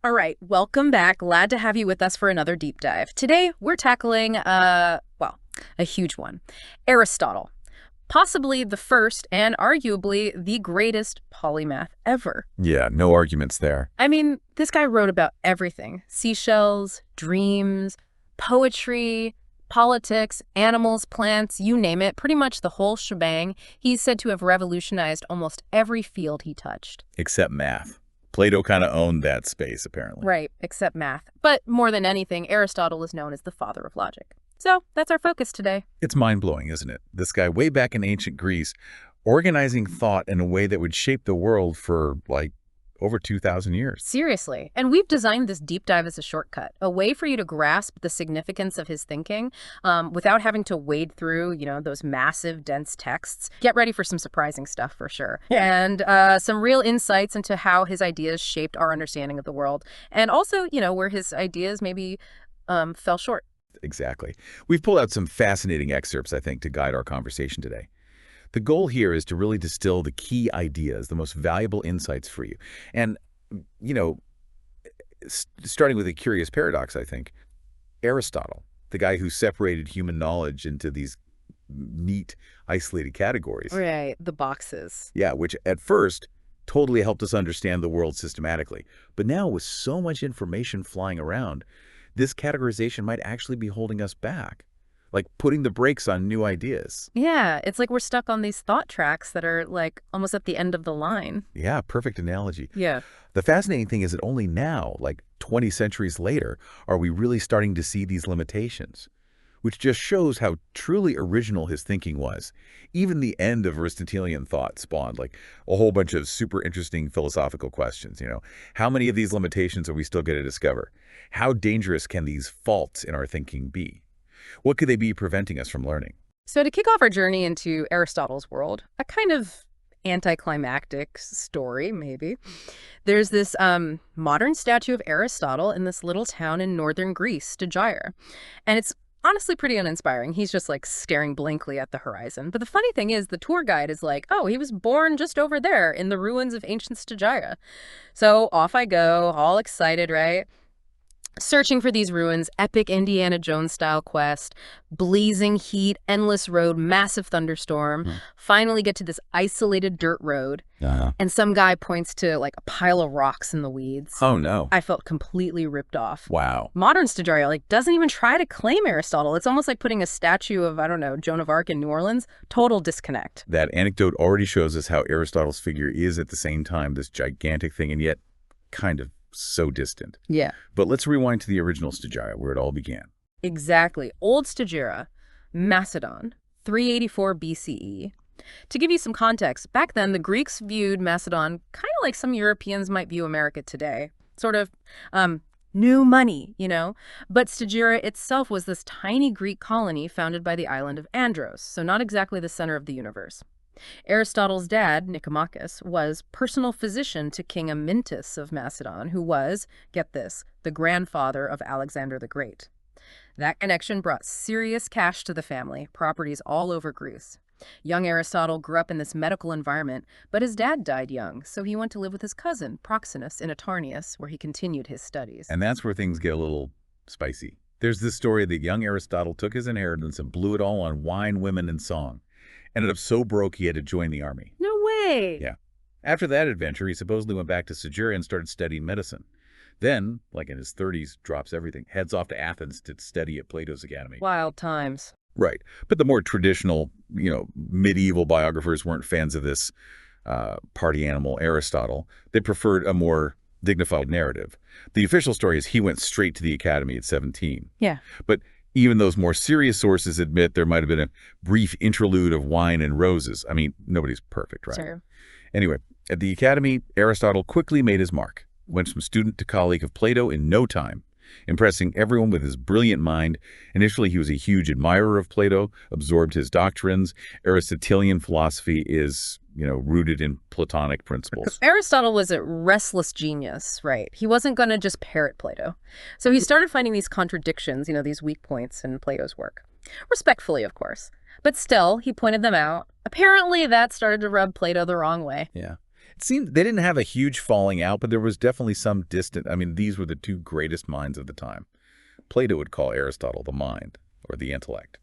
All right, welcome back. Glad to have you with us for another deep dive. Today, we're tackling, a huge one. Aristotle, possibly the first and arguably the greatest polymath ever. Yeah, no arguments there. I mean, this guy wrote about everything. Seashells, dreams, poetry, politics, animals, plants, you name it, pretty much the whole shebang. He's said to have revolutionized almost every field he touched. Except math. Plato kind of owned that space, apparently. Right, except math. But more than anything, Aristotle is known as the father of logic. So that's our focus today. It's mind-blowing, isn't it? This guy way back in ancient Greece, organizing thought in a way that would shape the world for, over 2,000 years. Seriously. And we've designed this deep dive as a shortcut, a way for you to grasp the significance of his thinking without having to wade through, those massive, dense texts. Get ready for some surprising stuff for sure. Yeah. And some real insights into how his ideas shaped our understanding of the world. And also, where his ideas maybe fell short. Exactly. We've pulled out some fascinating excerpts, I think, to guide our conversation today. The goal here is to really distill the key ideas, the most valuable insights for you. And, starting with a curious paradox, I think, Aristotle, the guy who separated human knowledge into these neat, isolated categories. Right, the boxes. Yeah, which at first totally helped us understand the world systematically. But now with so much information flying around, this categorization might actually be holding us back. Like putting the brakes on new ideas. Yeah, it's like we're stuck on these thought tracks that are almost at the end of the line. Yeah, perfect analogy. Yeah. The fascinating thing is that only now, 20 centuries later, are we really starting to see these limitations, which just shows how truly original his thinking was. Even the end of Aristotelian thought spawned a whole bunch of super interesting philosophical questions. How many of these limitations are we still going to discover? How dangerous can these faults in our thinking be? What could they be preventing us from learning? So to kick off our journey into Aristotle's world, a kind of anticlimactic story, maybe, there's this modern statue of Aristotle in this little town in northern Greece, Stagira. And it's honestly pretty uninspiring. He's just staring blankly at the horizon. But the funny thing is the tour guide is oh, he was born just over there in the ruins of ancient Stagira. So off I go, all excited, right? Searching for these ruins, epic Indiana Jones-style quest, blazing heat, endless road, massive thunderstorm. Finally get to this isolated dirt road, and some guy points to a pile of rocks in the weeds. Oh, no. I felt completely ripped off. Wow. Modern Stagira doesn't even try to claim Aristotle. It's almost like putting a statue of, I don't know, Joan of Arc in New Orleans. Total disconnect. That anecdote already shows us how Aristotle's figure is at the same time this gigantic thing and yet kind of so distant. Yeah. But let's rewind to the original Stagira, where it all began. Exactly. Old Stagira, Macedon, 384 BCE. To give you some context, back then the Greeks viewed Macedon kind of like some Europeans might view America today. Sort of new money, But Stagira itself was this tiny Greek colony founded by the island of Andros, so not exactly the center of the universe. Aristotle's dad, Nicomachus, was personal physician to King Amyntas of Macedon, who was, get this, the grandfather of Alexander the Great. That connection brought serious cash to the family, properties all over Greece. Young Aristotle grew up in this medical environment, but his dad died young, so he went to live with his cousin, Proxenus, in Atarneus, where he continued his studies. And that's where things get a little spicy. There's this story that young Aristotle took his inheritance and blew it all on wine, women, and song. Ended up so broke he had to join the army. No way! Yeah. After that adventure, he supposedly went back to Stagira and started studying medicine. Then, in his 30s, drops everything, heads off to Athens to study at Plato's academy. Wild times. Right. But the more traditional, medieval biographers weren't fans of this party animal, Aristotle. They preferred a more dignified narrative. The official story is he went straight to the academy at 17. Yeah. But even those more serious sources admit there might have been a brief interlude of wine and roses. I mean, nobody's perfect, right? Sure. Anyway, at the academy, Aristotle quickly made his mark, went from student to colleague of Plato in no time, impressing everyone with his brilliant mind. Initially, he was a huge admirer of Plato, absorbed his doctrines. Aristotelian philosophy is, rooted in Platonic principles. Aristotle was a restless genius, right? He wasn't going to just parrot Plato. So he started finding these contradictions, these weak points in Plato's work. Respectfully, of course. But still, he pointed them out. Apparently, that started to rub Plato the wrong way. Yeah. It seemed they didn't have a huge falling out, but there was definitely some distant. I mean, these were the two greatest minds of the time. Plato would call Aristotle the mind, or the intellect.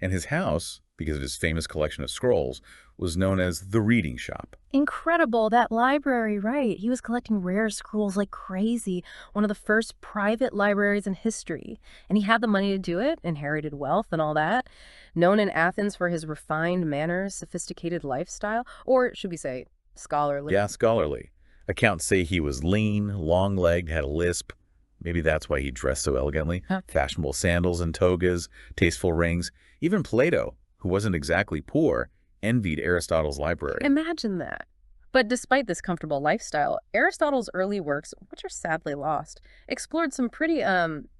And his house, because of his famous collection of scrolls, was known as the reading shop. Incredible, that library, right. He was collecting rare scrolls like crazy, one of the first private libraries in history. And he had the money to do it, inherited wealth and all that. Known in Athens for his refined manners, sophisticated lifestyle, or should we say, scholarly. Yeah, scholarly. Accounts say he was lean, long-legged, had a lisp. Maybe that's why he dressed so elegantly. Huh. Fashionable sandals and togas, tasteful rings. Even Plato, who wasn't exactly poor, envied Aristotle's library. Imagine that. But despite this comfortable lifestyle, Aristotle's early works, which are sadly lost, explored some pretty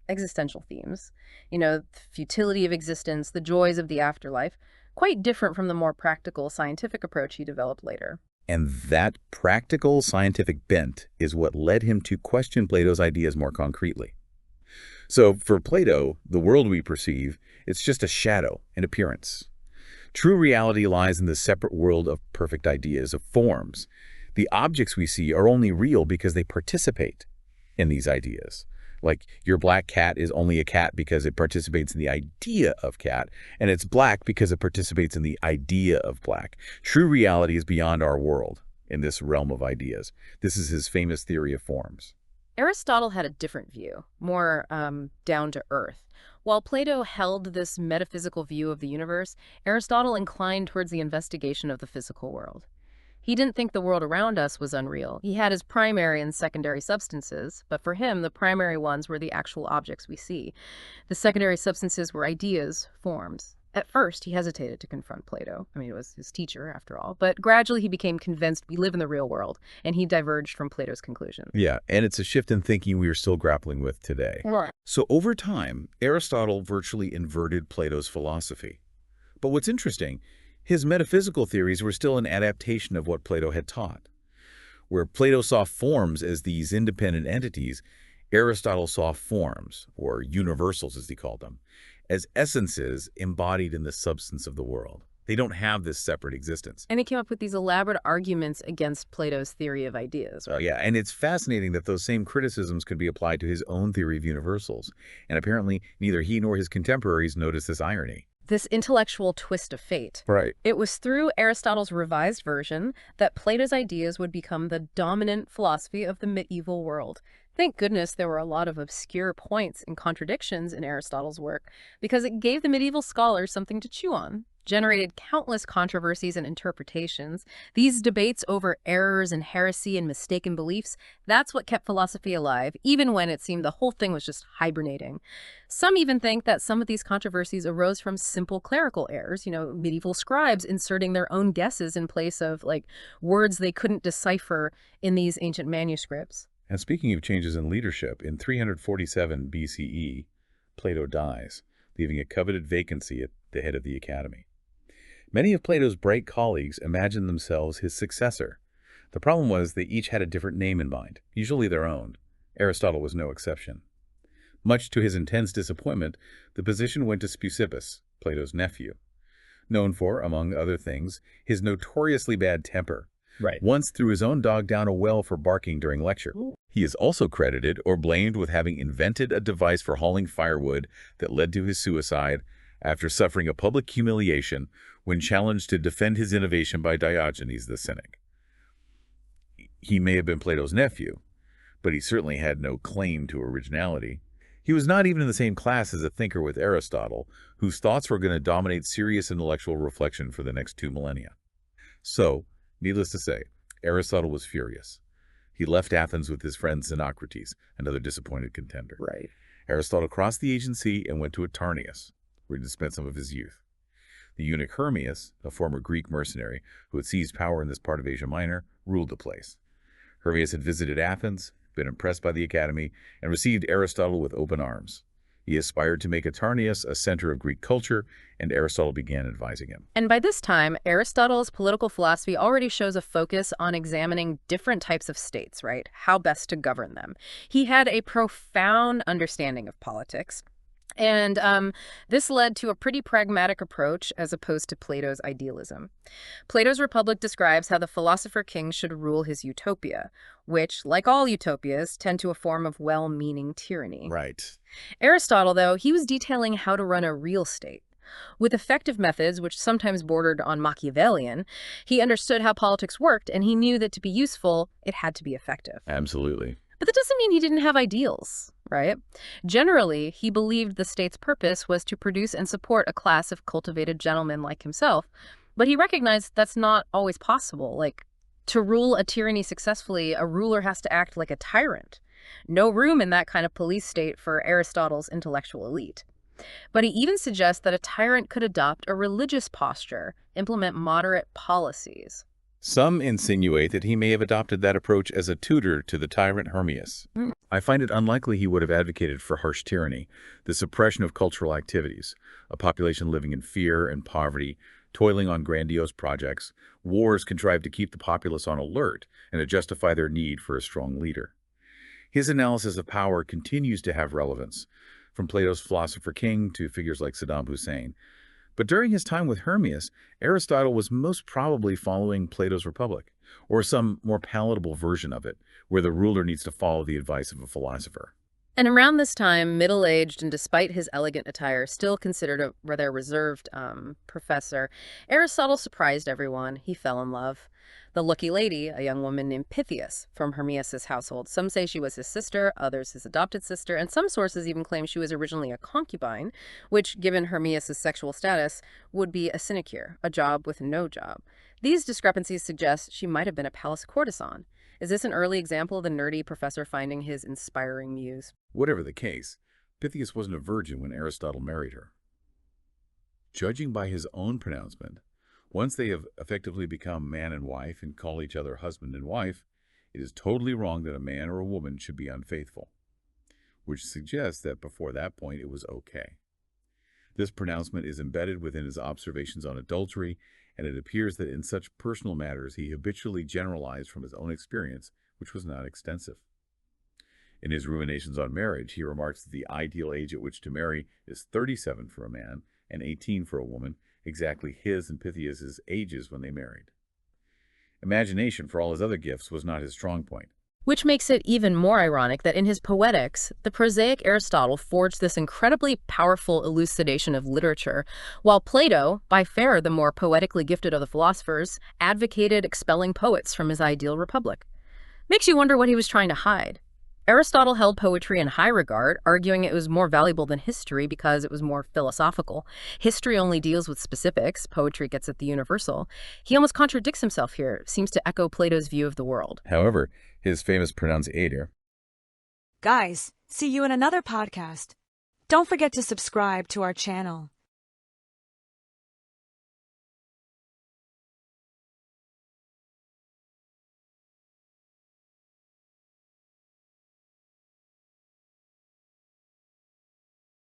existential themes. You know, the futility of existence, the joys of the afterlife, quite different from the more practical scientific approach he developed later. And that practical scientific bent is what led him to question Plato's ideas more concretely. So for Plato, the world we perceive, it's just a shadow, an appearance. True reality lies in the separate world of perfect ideas, of forms. The objects we see are only real because they participate in these ideas. Like your black cat is only a cat because it participates in the idea of cat, and it's black because it participates in the idea of black. True reality is beyond our world in this realm of ideas. This is his famous theory of forms. Aristotle had a different view, more down to earth. While Plato held this metaphysical view of the universe, Aristotle inclined towards the investigation of the physical world. He didn't think the world around us was unreal. He had his primary and secondary substances, but for him, the primary ones were the actual objects we see. The secondary substances were ideas, forms. At first, he hesitated to confront Plato. I mean, it was his teacher, after all. But gradually, he became convinced we live in the real world, and he diverged from Plato's conclusion. Yeah, and it's a shift in thinking we are still grappling with today. Right. So over time, Aristotle virtually inverted Plato's philosophy. But what's interesting, his metaphysical theories were still an adaptation of what Plato had taught. Where Plato saw forms as these independent entities, Aristotle saw forms, or universals as he called them, as essences embodied in the substance of the world. They don't have this separate existence. And he came up with these elaborate arguments against Plato's theory of ideas, right? Yeah, and it's fascinating that those same criticisms could be applied to his own theory of universals. And apparently, neither he nor his contemporaries noticed this irony. This intellectual twist of fate. Right. It was through Aristotle's revised version that Plato's ideas would become the dominant philosophy of the medieval world. Thank goodness there were a lot of obscure points and contradictions in Aristotle's work, because it gave the medieval scholars something to chew on, generated countless controversies and interpretations. These debates over errors and heresy and mistaken beliefs, that's what kept philosophy alive, even when it seemed the whole thing was just hibernating. Some even think that some of these controversies arose from simple clerical errors, you know, medieval scribes inserting their own guesses in place of, like, words they couldn't decipher in these ancient manuscripts. And speaking of changes in leadership, in 347 BCE, Plato dies, leaving a coveted vacancy at the head of the academy. Many of Plato's bright colleagues imagined themselves his successor. The problem was they each had a different name in mind, usually their own. Aristotle was no exception. Much to his intense disappointment, the position went to Speusippus, Plato's nephew, known for, among other things, his notoriously bad temper. Right. Once threw his own dog down a well for barking during lecture. He is also credited or blamed with having invented a device for hauling firewood that led to his suicide after suffering a public humiliation when challenged to defend his innovation by Diogenes the Cynic. He may have been Plato's nephew, but he certainly had no claim to originality. He was not even in the same class as a thinker with Aristotle, whose thoughts were going to dominate serious intellectual reflection for the next 2 millennia. So, needless to say, Aristotle was furious. He left Athens with his friend Xenocrates, another disappointed contender. Right. Aristotle crossed the Aegean Sea and went to Atarneus, where he spent some of his youth. The eunuch Hermias, a former Greek mercenary who had seized power in this part of Asia Minor, ruled the place. Hermias had visited Athens, been impressed by the academy, and received Aristotle with open arms. He aspired to make Atarneus a center of Greek culture, and Aristotle began advising him. And by this time, Aristotle's political philosophy already shows a focus on examining different types of states, right? How best to govern them. He had a profound understanding of politics. And this led to a pretty pragmatic approach as opposed to Plato's idealism. Plato's Republic describes how the philosopher king should rule his utopia, which, like all utopias, tend to a form of well-meaning tyranny. Right. Aristotle, though, he was detailing how to run a real state. With effective methods, which sometimes bordered on Machiavellian, he understood how politics worked, and he knew that to be useful, it had to be effective. Absolutely. But that doesn't mean he didn't have ideals, right? Generally, he believed the state's purpose was to produce and support a class of cultivated gentlemen like himself, but he recognized that's not always possible. Like, to rule a tyranny successfully, a ruler has to act like a tyrant. No room in that kind of police state for Aristotle's intellectual elite. But he even suggests that a tyrant could adopt a religious posture, implement moderate policies. Some insinuate that he may have adopted that approach as a tutor to the tyrant Hermias. I find it unlikely he would have advocated for harsh tyranny, the suppression of cultural activities, a population living in fear and poverty, toiling on grandiose projects, wars contrived to keep the populace on alert and to justify their need for a strong leader. His analysis of power continues to have relevance, from Plato's philosopher king to figures like Saddam Hussein. But during his time with Hermias, Aristotle was most probably following Plato's Republic, or some more palatable version of it, where the ruler needs to follow the advice of a philosopher. And around this time, middle-aged and despite his elegant attire, still considered a rather reserved professor, Aristotle surprised everyone. He fell in love. The lucky lady, a young woman named Pythias from Hermias' household. Some say she was his sister, others his adopted sister, and some sources even claim she was originally a concubine, which, given Hermias' sexual status, would be a sinecure, a job with no job. These discrepancies suggest she might have been a palace courtesan. Is this an early example of the nerdy professor finding his inspiring muse? Whatever the case, Pythias wasn't a virgin when Aristotle married her. Judging by his own pronouncement, once they have effectively become man and wife and call each other husband and wife, it is totally wrong that a man or a woman should be unfaithful, which suggests that before that point it was okay. This pronouncement is embedded within his observations on adultery, and it appears that in such personal matters he habitually generalized from his own experience, which was not extensive. In his Ruminations on Marriage, he remarks that the ideal age at which to marry is 37 for a man and 18 for a woman, exactly his and Pythias' ages when they married. Imagination, for all his other gifts, was not his strong point. Which makes it even more ironic that in his Poetics, the prosaic Aristotle forged this incredibly powerful elucidation of literature, while Plato, by far the more poetically gifted of the philosophers, advocated expelling poets from his ideal republic. Makes you wonder what he was trying to hide. Aristotle held poetry in high regard, arguing it was more valuable than history because it was more philosophical. History only deals with specifics, poetry gets at the universal. He almost contradicts himself here, seems to echo Plato's view of the world. However, his famous pronunciator. Guys, see you in another podcast. Don't forget to subscribe to our channel.